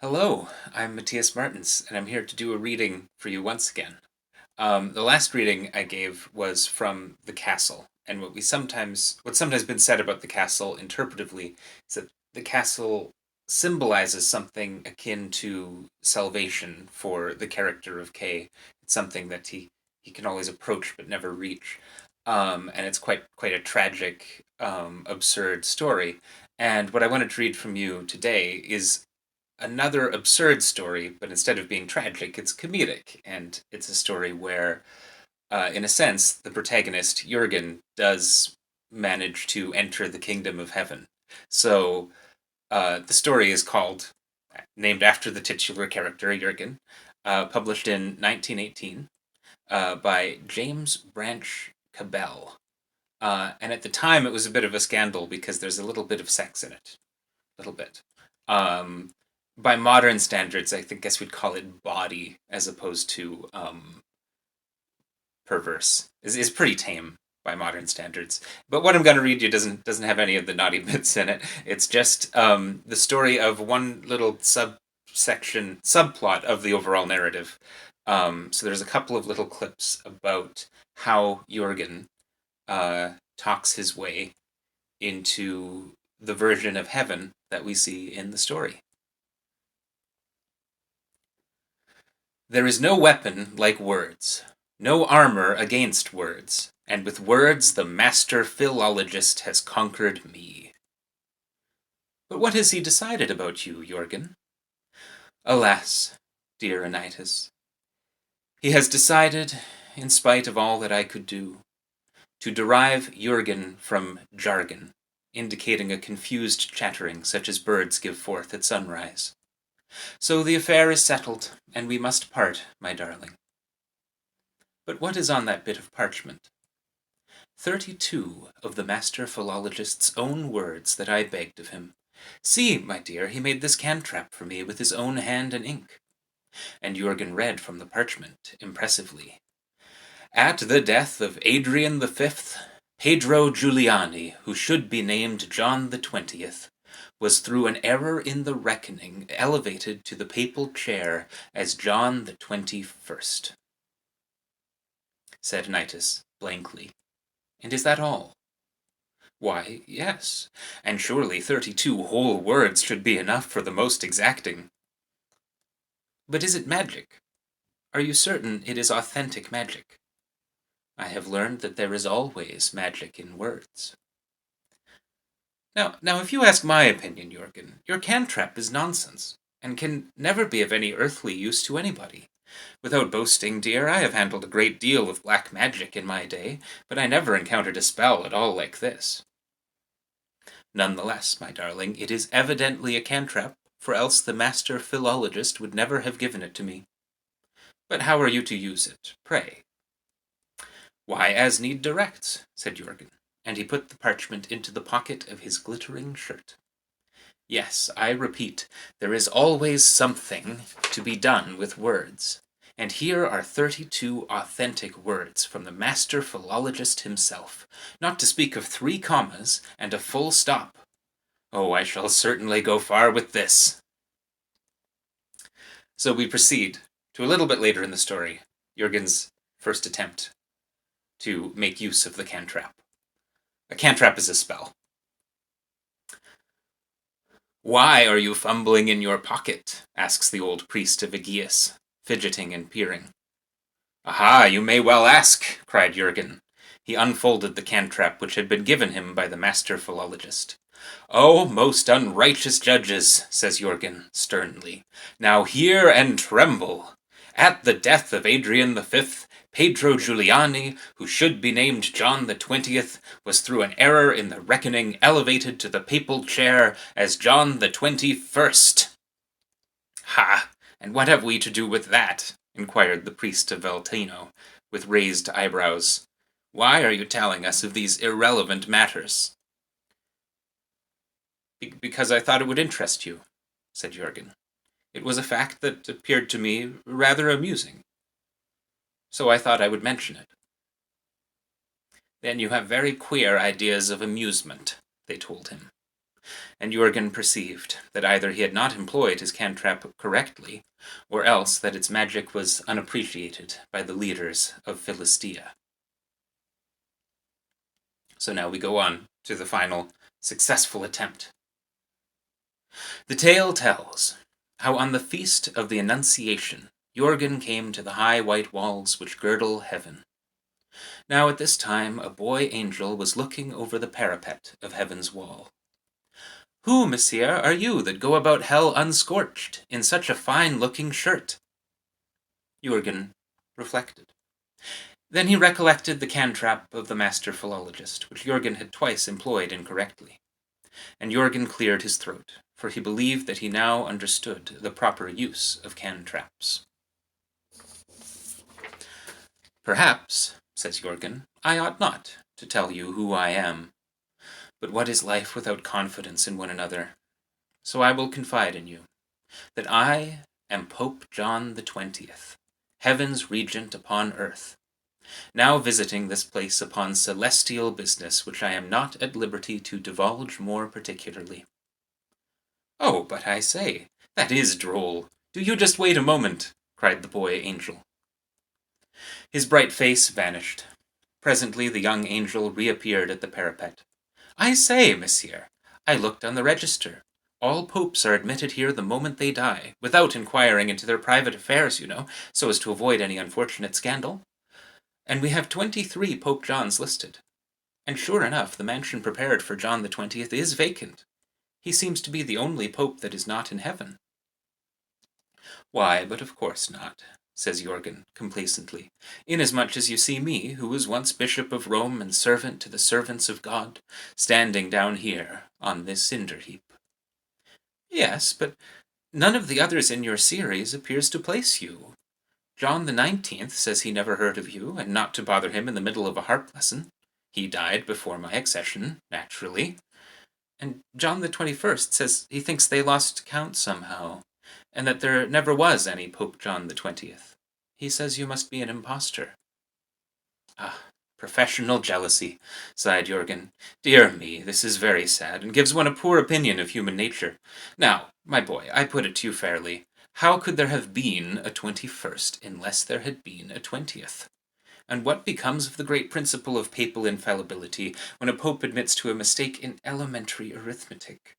Hello, I'm Mattias Martens, and I'm here to do a reading for you once again. The last reading I gave was from the castle, and what's sometimes been said about the castle interpretively is that the castle symbolizes something akin to salvation for the character of Kay. It's something that he can always approach but never reach, and it's quite a tragic, absurd story. And what I wanted to read from you today is another absurd story, but instead of being tragic, it's comedic. And it's a story where, in a sense, the protagonist, Jurgen, does manage to enter the kingdom of heaven. So the story is named after the titular character, Jurgen, published in 1918 by James Branch Cabell. And at the time, it was a bit of a scandal because there's a little bit of sex in it. A little bit. Um, by modern standards, guess we'd call it bawdy as opposed to perverse. Is pretty tame by modern standards. But what I'm going to read you doesn't have any of the naughty bits in it. It's just the story of one little subplot of the overall narrative. So there's a couple of little clips about how Jurgen talks his way into the version of heaven that we see in the story. There is no weapon like words, no armor against words, and with words the master philologist has conquered me. But what has he decided about you, Jurgen? Alas, dear Anytus, he has decided, in spite of all that I could do, to derive Jurgen from jargon, indicating a confused chattering such as birds give forth at sunrise. So the affair is settled, and we must part, my darling. But what is on that bit of parchment? 32 of the master philologist's own words that I begged of him. See, my dear, he made this cantrap for me with his own hand and ink. And Jurgen read from the parchment impressively. At the death of Adrian the Fifth, Pedro Giuliani, who should be named John the 20th, was through an error in the reckoning elevated to the papal chair as John the 21st. Said Anytus blankly. And is that all? Why, yes, and surely 32 whole words should be enough for the most exacting. But is it magic? Are you certain it is authentic magic? I have learned that there is always magic in words. Now, if you ask my opinion, Jurgen, your cantrap is nonsense, and can never be of any earthly use to anybody. Without boasting, dear, I have handled a great deal of black magic in my day, but I never encountered a spell at all like this. Nonetheless, my darling, it is evidently a cantrap, for else the master philologist would never have given it to me. But how are you to use it, pray? Why, as need directs, said Jurgen, and he put the parchment into the pocket of his glittering shirt. Yes, I repeat, there is always something to be done with words, and here are 32 authentic words from the master philologist himself, not to speak of 3 commas and a full stop. Oh, I shall certainly go far with this. So we proceed to a little bit later in the story, Jurgen's first attempt to make use of the cantrap. A cantrap is a spell. Why are you fumbling in your pocket? Asks the old priest of Aegeus, fidgeting and peering. Aha, you may well ask, cried Jurgen. He unfolded the cantrap which had been given him by the master philologist. O most unrighteous judges, says Jurgen sternly, now hear and tremble. At the death of Adrian the Fifth, Pedro Giuliani, who should be named John the 20th, was through an error in the reckoning elevated to the papal chair as John the 21st. Ha! And what have we to do with that? Inquired the priest of Veltino, with raised eyebrows. Why are you telling us of these irrelevant matters? Because I thought it would interest you, said Jurgen. It was a fact that appeared to me rather amusing. So I thought I would mention it. Then you have very queer ideas of amusement, they told him. and Jurgen perceived that either he had not employed his cantrap correctly, or else that its magic was unappreciated by the leaders of Philistia. So now we go on to the final successful attempt. The tale tells how on the feast of the Annunciation, Jurgen came to the high white walls which girdle heaven. Now at this time a boy angel was looking over the parapet of heaven's wall. "Who, monsieur, are you that go about hell unscorched, in such a fine-looking shirt?" Jurgen reflected. Then he recollected the cantrap of the master philologist, which Jurgen had twice employed incorrectly. And Jurgen cleared his throat, for he believed that he now understood the proper use of cantraps. "Perhaps," says Jurgen, "I ought not to tell you who I am. But what is life without confidence in one another? So I will confide in you that I am Pope John the 20th, heaven's regent upon earth, now visiting this place upon celestial business which I am not at liberty to divulge more particularly." "Oh, but I say, that is droll. Do you just wait a moment," cried the boy angel. His bright face vanished. Presently the young angel reappeared at the parapet. "I say, monsieur, I looked on the register. All popes are admitted here the moment they die, without inquiring into their private affairs, you know, so as to avoid any unfortunate scandal. And we have 23 Pope Johns listed. And sure enough, the mansion prepared for John the 20th is vacant. He seems to be the only pope that is not in heaven." "Why, but of course not," says Jurgen complacently, "inasmuch as you see me, who was once Bishop of Rome and servant to the servants of God, standing down here on this cinder heap." "Yes, but none of the others in your series appears to place you. John the 19th says he never heard of you, and not to bother him in the middle of a harp lesson. He died before my accession, naturally. And John the 21st says he thinks they lost count somehow, and that there never was any Pope John the 20th. He says you must be an impostor." "Ah, professional jealousy," sighed Jurgen. "Dear me, this is very sad, and gives one a poor opinion of human nature. Now, my boy, I put it to you fairly. How could there have been a 21st unless there had been a 20th? And what becomes of the great principle of papal infallibility when a pope admits to a mistake in elementary arithmetic?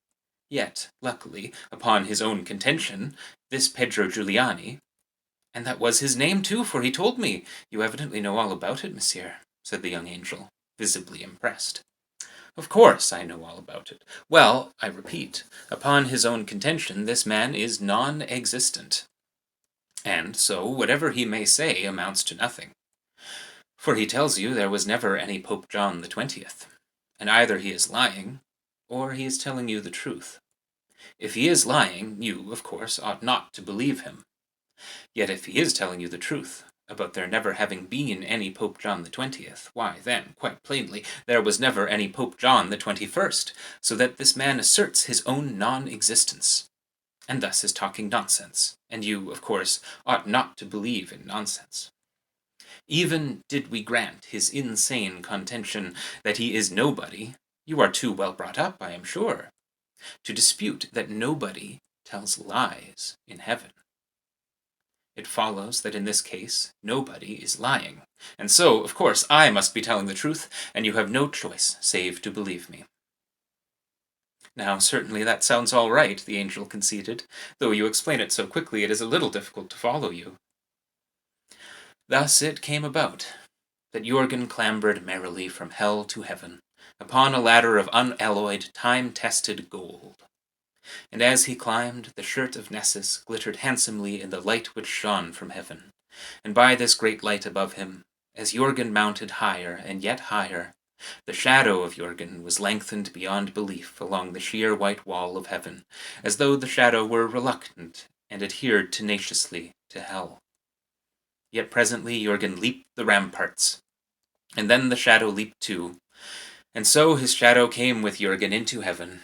Yet, luckily, upon his own contention, this Pedro Giuliani— and that was his name, too, for he told me. You evidently know all about it, monsieur," said the young angel, visibly impressed. "Of course I know all about it. Well, I repeat, upon his own contention, this man is non-existent. And so, whatever he may say amounts to nothing. For he tells you there was never any Pope John the 20th. And either he is lying, or he is telling you the truth. If he is lying, you, of course, ought not to believe him. Yet if he is telling you the truth about there never having been any Pope John the 20th, why then, quite plainly, there was never any Pope John the 21st, so that this man asserts his own non-existence, and thus is talking nonsense, and you, of course, ought not to believe in nonsense. Even did we grant his insane contention that he is nobody, you are too well brought up, I am sure, to dispute that nobody tells lies in heaven. It follows that in this case, nobody is lying, and so, of course, I must be telling the truth, and you have no choice save to believe me." "Now, certainly that sounds all right," the angel conceded, "though you explain it so quickly it is a little difficult to follow you." Thus it came about that Jurgen clambered merrily from hell to heaven, upon a ladder of unalloyed, time-tested gold. And as he climbed, the shirt of Nessus glittered handsomely in the light which shone from heaven, and by this great light above him, as Jurgen mounted higher and yet higher, the shadow of Jurgen was lengthened beyond belief along the sheer white wall of heaven, as though the shadow were reluctant and adhered tenaciously to hell. Yet presently Jurgen leaped the ramparts, and then the shadow leaped too, and so his shadow came with Jurgen into heaven,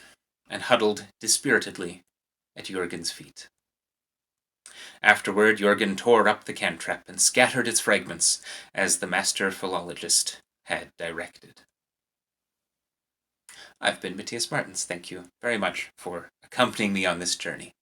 and huddled dispiritedly at Jurgen's feet. Afterward, Jurgen tore up the cantrap and scattered its fragments, as the master philologist had directed. I've been Matthias Martens. Thank you very much for accompanying me on this journey.